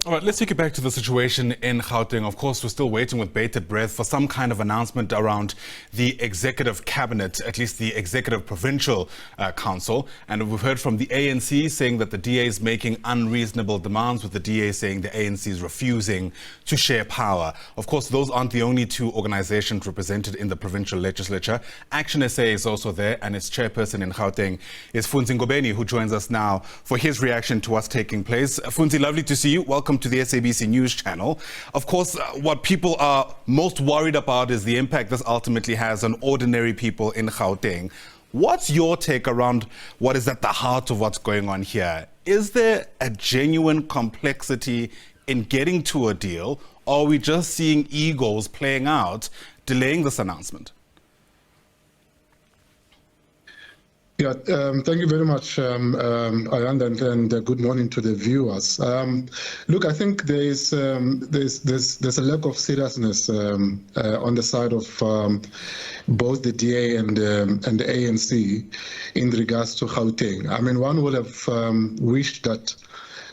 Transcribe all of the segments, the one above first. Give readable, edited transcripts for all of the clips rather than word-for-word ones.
All right, let's take it back to the situation in Gauteng. Of course, we're still waiting with bated breath for some kind of announcement around the executive cabinet, at least the executive provincial council. And we've heard from the ANC saying that the DA is making unreasonable demands, with the DA saying the ANC is refusing to share power. Of course, those aren't the only two organizations represented in the provincial legislature. ActionSA is also there, and its chairperson in Gauteng is Ngobeni, who joins us now for his reaction to what's taking place. Funzi, lovely to see you. Welcome to the SABC News channel. Of course, what people are most worried about is the impact this ultimately has on ordinary people in Gauteng. What's your take around what is at the heart of what's going on here? Is there a genuine complexity in getting to a deal, or are we just seeing egos playing out, delaying this announcement? Yeah, thank you very much, Ayanda, and good morning to the viewers. Look, I think there's a lack of seriousness on the side of both the DA and the ANC in regards to Gauteng. I mean, one would have wished that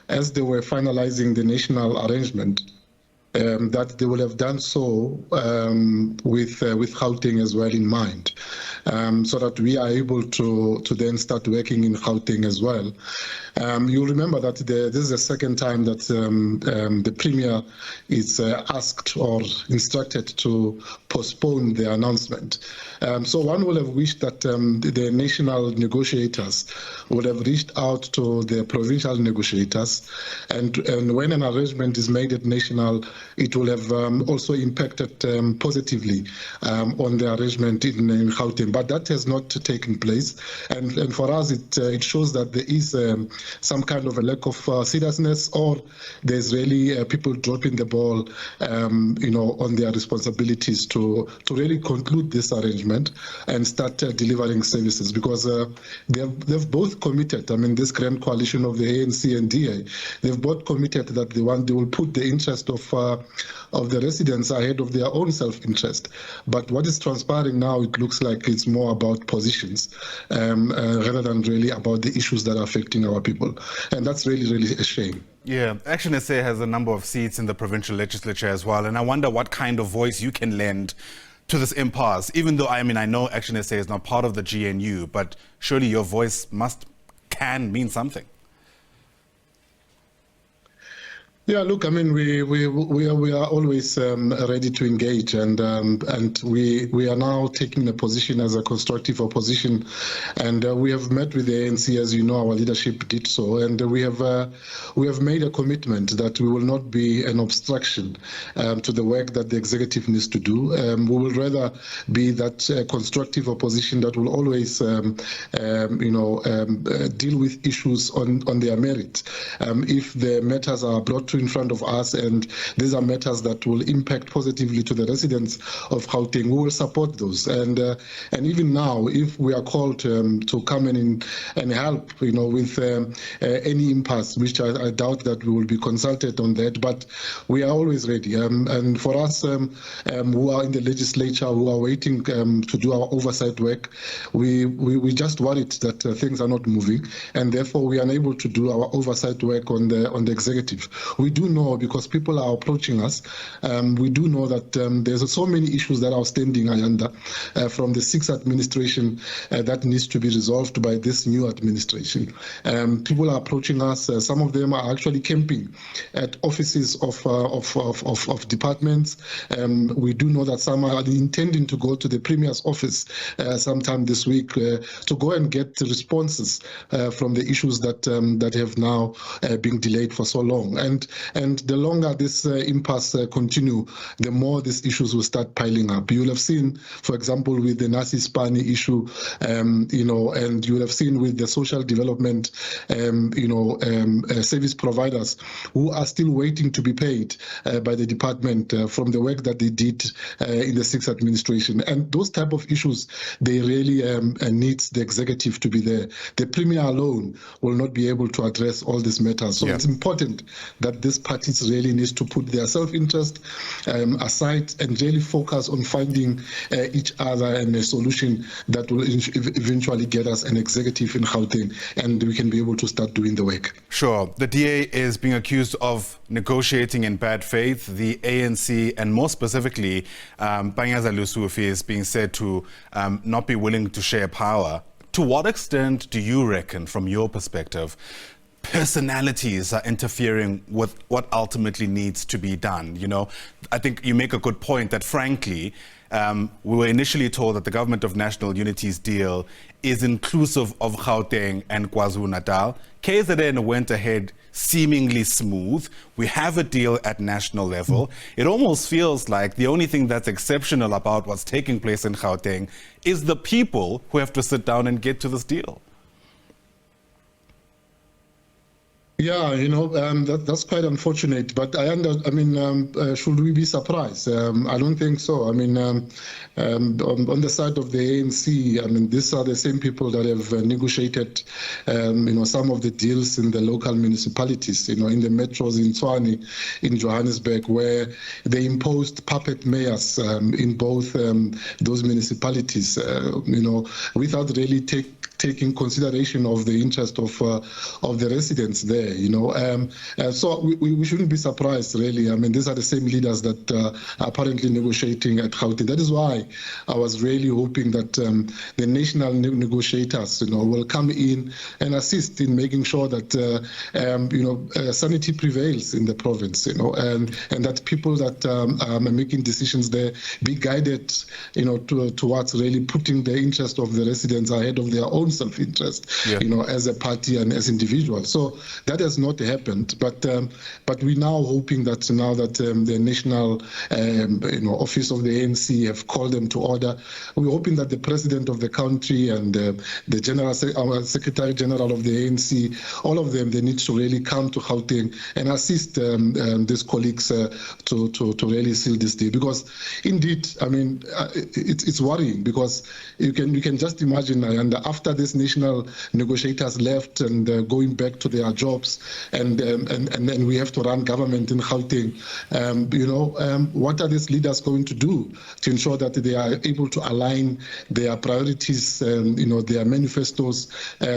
as they were finalizing the national arrangement, that they would have done so with Gauteng as well in mind, so that we are able to then start working in Gauteng as well. You'll remember that this is the second time that the Premier is asked or instructed to postpone the announcement. So one would have wished that the national negotiators would have reached out to the provincial negotiators, and when an arrangement is made at national, it will have also impacted positively on the arrangement in Gauteng. But that has not taken place, and for us it shows that there is some kind of a lack of seriousness, or there's really people dropping the ball, on their responsibilities to really conclude this arrangement and start delivering services, because they've both committed. I mean, this grand coalition of the ANC and DA, they've both committed that they will put the interest of the residents ahead of their own self-interest. But what is transpiring now, it looks like it's more about positions rather than really about the issues that are affecting our people. And that's really, really a shame. Yeah, ActionSA has a number of seats in the provincial legislature as well. And I wonder what kind of voice you can lend to this impasse, even though, I know ActionSA is not part of the GNU, but surely your voice can mean something. Yeah, look, I mean, we are always ready to engage, and we are now taking a position as a constructive opposition, and we have met with the ANC, as you know, our leadership did so, and we have made a commitment that we will not be an obstruction to the work that the executive needs to do. We will rather be that constructive opposition that will always, deal with issues on their merit. If the matters are brought to in front of us, and these are matters that will impact positively to the residents of Gauteng, we will support those. And even now, if we are called to come in and help, with any impasse, which I doubt that we will be consulted on that, but we are always ready. And for us who are in the legislature, who are waiting to do our oversight work, we just worried that things are not moving, and therefore we are unable to do our oversight work on the executive. We do know, because people are approaching us, we do know that there's so many issues that are standing Ayanda from the 6th administration that needs to be resolved by this new administration. People are approaching us. Some of them are actually camping at offices of departments. We do know that some are intending to go to the Premier's office sometime this week to go and get responses from the issues that have now been delayed for so long. And the longer this impasse continue, the more these issues will start piling up. You will have seen, for example, with the Nasi Spani issue, and you will have seen with the social development, service providers who are still waiting to be paid by the department from the work that they did in the 6th administration. And those type of issues, they really need the executive to be there. The Premier alone will not be able to address all these matters. So It's important that these parties really need to put their self-interest aside and really focus on finding each other and a solution that will eventually get us an executive in Gauteng, and we can be able to start doing the work. Sure. The DA is being accused of negotiating in bad faith. The ANC, and more specifically, Panyaza Lesufi, is being said to not be willing to share power. To what extent do you reckon, from your perspective, personalities are interfering with what ultimately needs to be done? You know, I think you make a good point that, frankly, we were initially told that the Government of National Unity's deal is inclusive of Gauteng and KwaZulu-Natal. KZN went ahead seemingly smooth. We have a deal at national level. It almost feels like the only thing that's exceptional about what's taking place in Gauteng is the people who have to sit down and get to this deal. Yeah, you know, that's quite unfortunate. But should we be surprised? I don't think so. I mean, on the side of the ANC, I mean, these are the same people that have negotiated, some of the deals in the local municipalities, in the metros in Tshwane, in Johannesburg, where they imposed puppet mayors in both those municipalities, without really taking consideration of the interest of the residents there, so we shouldn't be surprised, really. I mean, these are the same leaders that are apparently negotiating at Gauteng. That is why I was really hoping that the national negotiators, will come in and assist in making sure that sanity prevails in the province, and that people that are making decisions there be guided, towards really putting the interest of the residents ahead of their own self-interest, as a party and as individuals. So that has not happened, but we're now hoping that now that the national office of the ANC have called them to order, we're hoping that the president of the country and the general secretary general of the ANC, all of them, they need to really come to Gauteng and assist these colleagues to really seal this deal, because indeed, I mean, it's worrying, because you can just imagine, after these national negotiators left and going back to their jobs, and then we have to run government in Gauteng. What are these leaders going to do to ensure that they are able to align their priorities, their manifestos,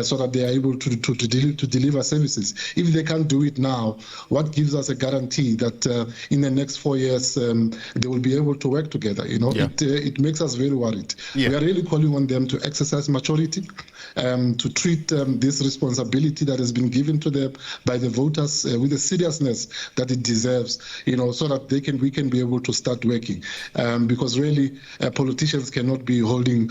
so that they are able to deliver services? If they can't do it now, what gives us a guarantee that in the next 4 years they will be able to work together? It makes us very worried. We are really calling on them to exercise maturity, to treat this responsibility that has been given to them by the voters with the seriousness that it deserves, so that we can be able to start working. Because really, politicians cannot be holding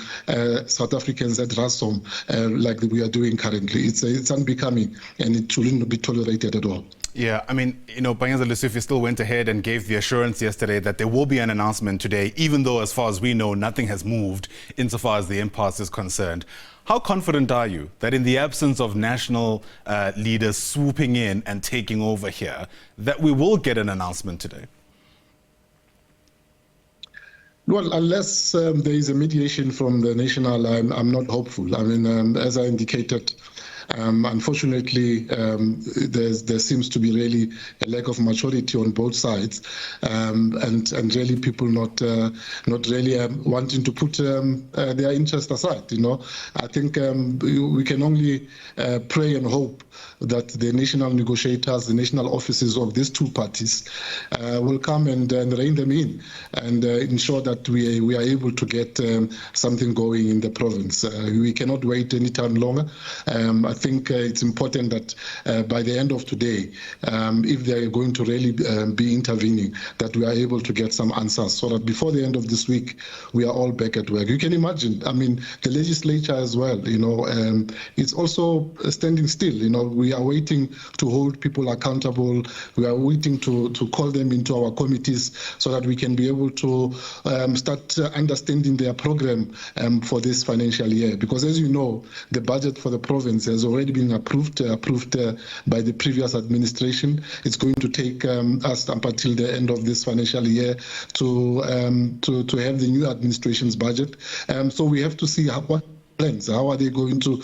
South Africans at ransom like we are doing currently. It's unbecoming, and it shouldn't be tolerated at all. Yeah, I mean, Panyaza Lesufi still went ahead and gave the assurance yesterday that there will be an announcement today, even though, as far as we know, nothing has moved insofar as the impasse is concerned. How confident are you that in the absence of national leaders swooping in and taking over here, that we will get an announcement today? Well, unless there is a mediation from the national, I'm not hopeful. I mean, as I indicated, unfortunately, there seems to be really a lack of maturity on both sides, and really people not really wanting to put their interest aside. I think we can only pray and hope that the national negotiators, the national offices of these two parties will come and rein them in and ensure that we are able to get something going in the province. We cannot wait any time longer. I think it's important that by the end of today, if they are going to really be intervening, that we are able to get some answers, so that before the end of this week, we are all back at work. You can imagine, I mean, the legislature as well, it's also standing still. We are waiting to hold people accountable. We are waiting to call them into our committees so that we can be able to start understanding their program for this financial year. Because as you know, the budget for the province has already been approved by the previous administration. It's going to take us up until the end of this financial year to have the new administration's budget. So we have to see what plans, how are they going to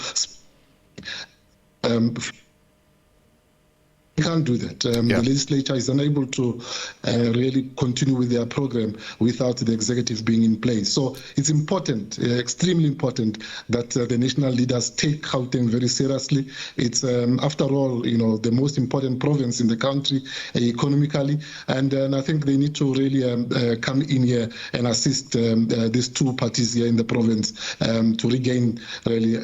can't do that. The legislature is unable to really continue with their program without the executive being in place. So it's important, extremely important, that the national leaders take Gauteng very seriously. It's, after all, the most important province in the country economically, and I think they need to really come in here and assist these two parties here in the province to regain really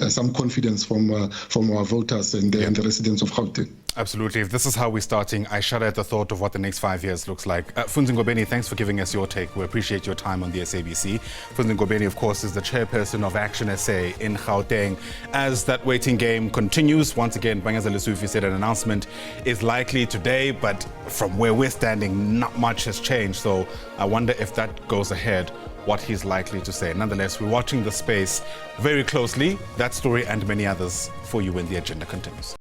some confidence from our voters and the residents of Gauteng. Absolutely. If this is how we're starting, I shudder at the thought of what the next 5 years looks like. Ngobeni, thanks for giving us your take. We appreciate your time on the SABC. Ngobeni, of course, is the chairperson of ActionSA in Gauteng. As that waiting game continues, once again, Bangaza Lesufi said an announcement is likely today, but from where we're standing, not much has changed. So I wonder if that goes ahead, what he's likely to say. Nonetheless, we're watching the space very closely. That story and many others for you when the agenda continues.